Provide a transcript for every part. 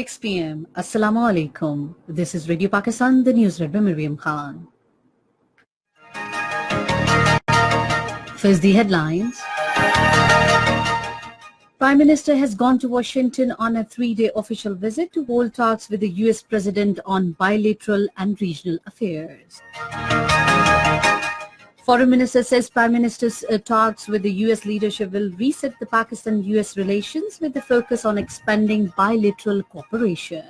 6 p.m. Assalamu alaikum. This is Radio Pakistan, the news read by Miriam Khan. First, the headlines. Prime Minister has gone to Washington on a 3-day official visit to hold talks with the U.S. President on bilateral and regional affairs. Foreign Minister says Prime Minister's talks with the U.S. leadership will reset the Pakistan-U.S. relations with the focus on expanding bilateral cooperation.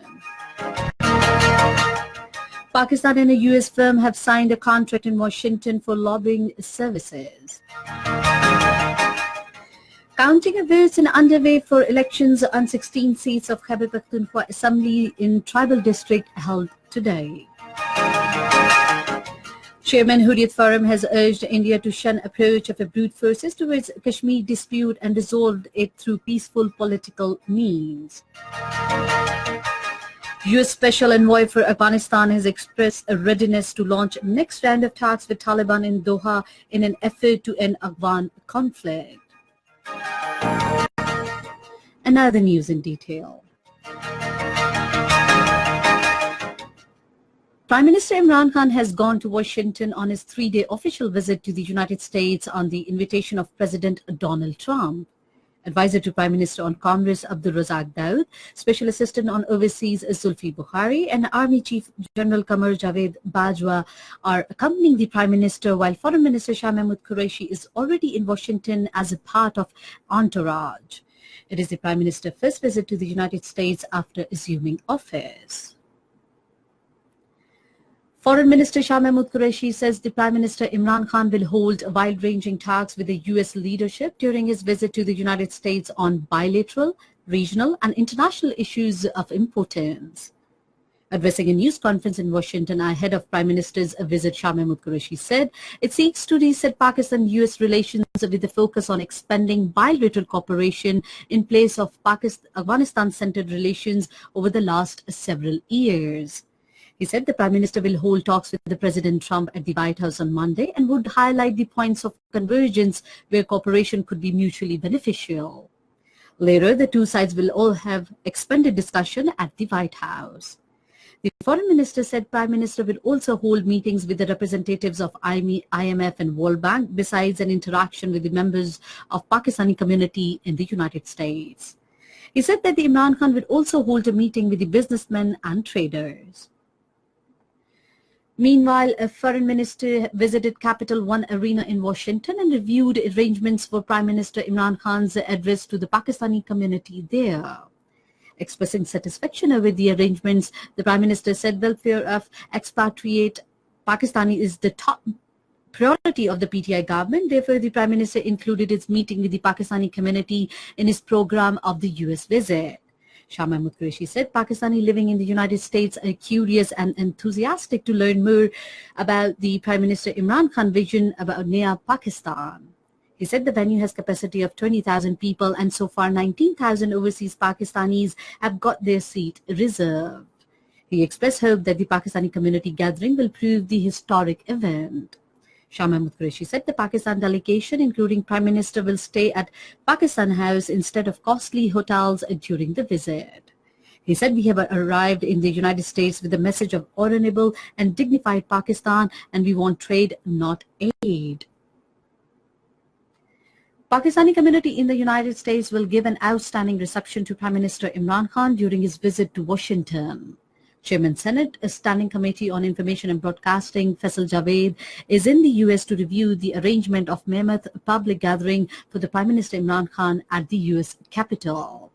Pakistan and a U.S. firm have signed a contract in Washington for lobbying services. Counting of votes is underway for elections on 16 seats of Khyber Pakhtunkhwa Assembly in Tribal District held today. Chairman Hurriyat Forum has urged India to shun approach of brute forces towards Kashmir dispute and resolve it through peaceful political means. U.S. Special Envoy for Afghanistan has expressed a readiness to launch next round of talks with Taliban in Doha in an effort to end Afghan conflict. And now the news in detail. Prime Minister Imran Khan has gone to Washington on his 3-day official visit to the United States on the invitation of President Donald Trump. Advisor to Prime Minister on Commerce Abdul Razak Daud, Special Assistant on Overseas Zulfi Bukhari, and Army Chief General Qamar Javed Bajwa are accompanying the Prime Minister, while Foreign Minister Shah Mahmood Qureshi is already in Washington as a part of entourage. It is the Prime Minister's first visit to the United States after assuming office. Foreign Minister Shah Mahmood Qureshi says the Prime Minister Imran Khan will hold wide-ranging talks with the U.S. leadership during his visit to the United States on bilateral, regional and international issues of importance. Addressing a news conference in Washington ahead of Prime Minister's visit, Shah Mahmood Qureshi said it seeks to reset Pakistan-U.S. relations with the focus on expanding bilateral cooperation in place of Afghanistan-centered relations over the last several years. He said the Prime Minister will hold talks with the President Trump at the White House on Monday and would highlight the points of convergence where cooperation could be mutually beneficial. Later, the two sides will all have expanded discussion at the White House. The Foreign Minister said Prime Minister will also hold meetings with the representatives of IMF and World Bank, besides an interaction with the members of Pakistani community in the United States. He said that the Imran Khan will also hold a meeting with the businessmen and traders. Meanwhile, a foreign minister visited Capital One Arena in Washington and reviewed arrangements for Prime Minister Imran Khan's address to the Pakistani community there. Expressing satisfaction over the arrangements, the Prime Minister said welfare of expatriate Pakistani is the top priority of the PTI government. Therefore, the Prime Minister included his meeting with the Pakistani community in his program of the U.S. visit. Shah Mahmood Qureshi said Pakistani living in the United States are curious and enthusiastic to learn more about the Prime Minister Imran Khan vision about Naya Pakistan. He said the venue has capacity of 20,000 people and so far 19,000 overseas Pakistanis have got their seat reserved. He expressed hope that the Pakistani community gathering will prove the historic event. Shah Mahmood Qureshi said the Pakistan delegation, including Prime Minister, will stay at Pakistan House instead of costly hotels during the visit. He said we have arrived in the United States with a message of honorable and dignified Pakistan, and we want trade, not aid. Pakistani community in the United States will give an outstanding reception to Prime Minister Imran Khan during his visit to Washington. Chairman Senate, a Standing Committee on Information and Broadcasting, Faisal Javed, is in the U.S. to review the arrangement of mammoth public gathering for the Prime Minister Imran Khan at the U.S. Capitol.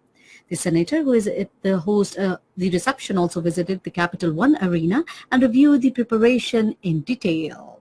The senator, who is the host the reception, also visited the Capital One Arena and reviewed the preparation in detail.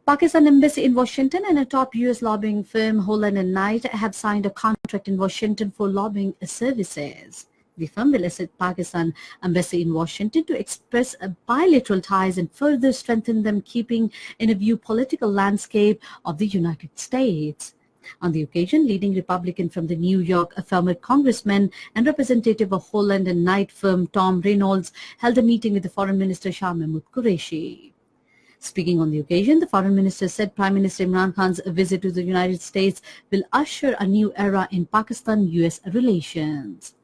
Pakistan Embassy in Washington and a top U.S. lobbying firm, Holland & Knight, have signed a contract in Washington for lobbying services. The firm will assist Pakistan Embassy in Washington to express bilateral ties and further strengthen them, keeping in view political landscape of the United States. On the occasion, leading Republican from the New York, a former congressman and representative of Holland & Knight firm, Tom Reynolds, held a meeting with the Foreign Minister Shah Mahmood Qureshi. Speaking on the occasion, the Foreign Minister said Prime Minister Imran Khan's visit to the United States will usher a new era in Pakistan-US relations.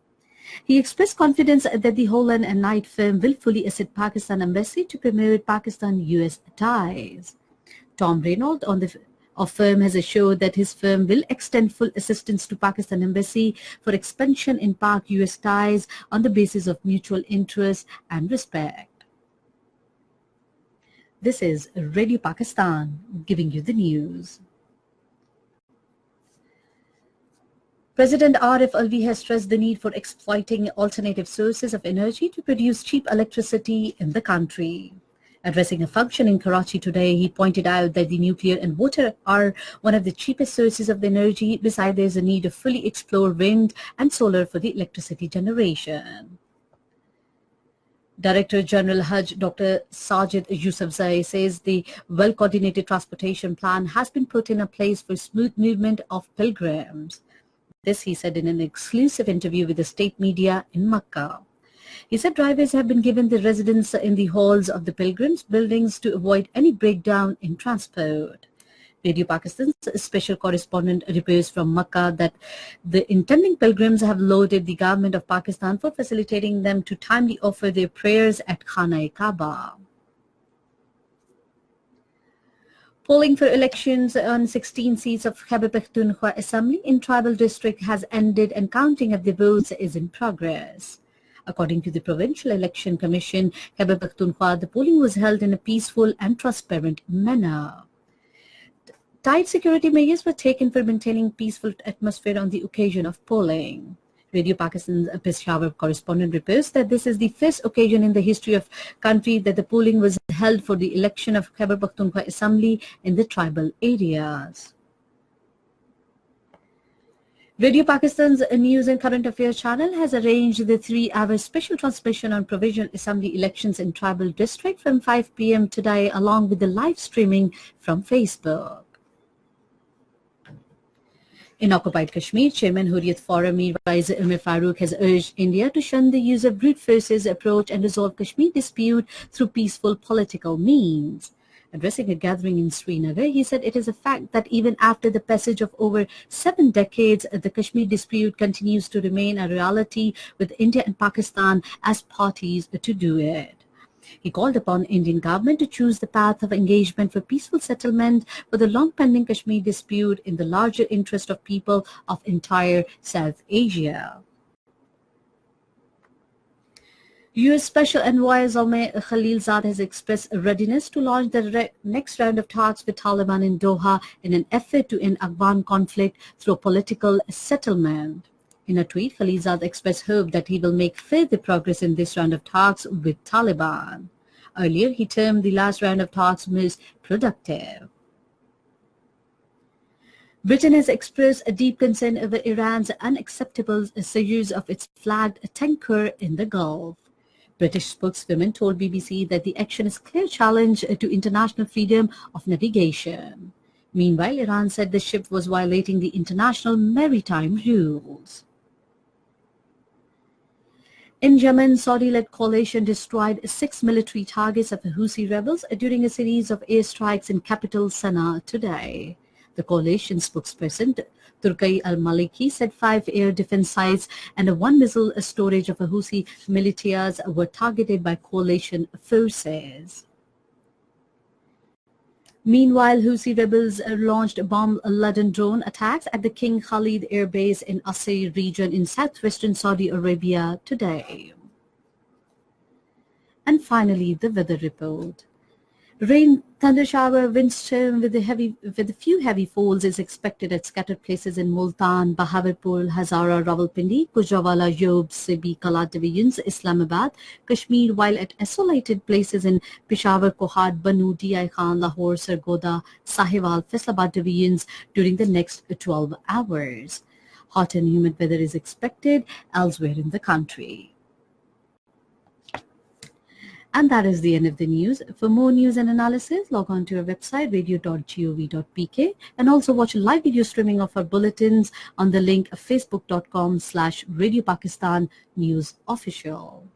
He expressed confidence that the Holland and Knight firm will fully assist Pakistan embassy to promote Pakistan-US ties. Tom Reynolds of firm has assured that his firm will extend full assistance to Pakistan embassy for expansion in Pak-US ties on the basis of mutual interest and respect. This is Radio Pakistan giving you the news. President Arif Alvi has stressed the need for exploiting alternative sources of energy to produce cheap electricity in the country. Addressing a function in Karachi today, he pointed out that the nuclear and water are one of the cheapest sources of energy. Besides, there is a need to fully explore wind and solar for the electricity generation. Director General Hajj Dr. Sajid Yousafzai says the well-coordinated transportation plan has been put in place for smooth movement of pilgrims. This he said in an exclusive interview with the state media in Makkah. He said drivers have been given the residence in the halls of the pilgrims' buildings to avoid any breakdown in transport. Radio Pakistan's special correspondent reports from Makkah that the intending pilgrims have lauded the government of Pakistan for facilitating them to timely offer their prayers at Khana-e-Kaaba. Polling for elections on 16 seats of Khyber Pakhtunkhwa Assembly in Tribal District has ended and counting of the votes is in progress. According to the Provincial Election Commission, Khyber Pakhtunkhwa, the polling was held in a peaceful and transparent manner. Tight security measures were taken for maintaining peaceful atmosphere on the occasion of polling. Radio Pakistan's Peshawar correspondent reports that this is the first occasion in the history of country that the polling was held for the election of Khyber Pakhtunkhwa Assembly in the tribal areas. Radio Pakistan's News and Current Affairs channel has arranged the 3-hour special transmission on Provisional Assembly elections in Tribal District from 5 p.m. today, along with the live streaming from Facebook. In occupied Kashmir, Chairman Hurriyat Forum Mir Waiz Umar Farooq has urged India to shun the use of brute force approach and resolve Kashmir dispute through peaceful political means. Addressing a gathering in Srinagar, he said it is a fact that even after the passage of over 7 decades, the Kashmir dispute continues to remain a reality with India and Pakistan as parties to do it. He called upon Indian government to choose the path of engagement for peaceful settlement for the long-pending Kashmir dispute in the larger interest of people of entire South Asia. U.S. Special Envoy Zalmay Khalilzad has expressed a readiness to launch the next round of talks with Taliban in Doha in an effort to end Afghan conflict through a political settlement. In a tweet, Khalilzad expressed hope that he will make further progress in this round of talks with Taliban. Earlier, he termed the last round of talks most productive. Britain has expressed a deep concern over Iran's unacceptable use of its flagged tanker in the Gulf. British spokeswoman told BBC that the action is a clear challenge to international freedom of navigation. Meanwhile, Iran said the ship was violating the international maritime rules. In Yemen, Saudi-led coalition destroyed 6 military targets of the Houthi rebels during a series of airstrikes in capital Sana'a today. The coalition spokesperson, Turki al-Maliki, said 5 air defense sites and 1 missile storage of the Houthi militias were targeted by coalition forces. Meanwhile, Houthi rebels launched bomb-laden drone attacks at the King Khalid Air Base in Asir region in southwestern Saudi Arabia today. And finally, the weather report. Rain, thunder shower, windstorm with a few heavy falls is expected at scattered places in Multan, Bahawalpur, Hazara, Rawalpindi, Gujranwala, Yob, Sibi, Kalat divisions, Islamabad, Kashmir, while at isolated places in Peshawar, Kohad, Banu, Di Khan, Lahore, Sargodha, Sahiwal, Faisalabad divisions during the next 12 hours. Hot and humid weather is expected elsewhere in the country. And that is the end of the news. For more news and analysis, log on to our website radio.gov.pk and also watch live video streaming of our bulletins on the link facebook.com/Radio Pakistan News Official.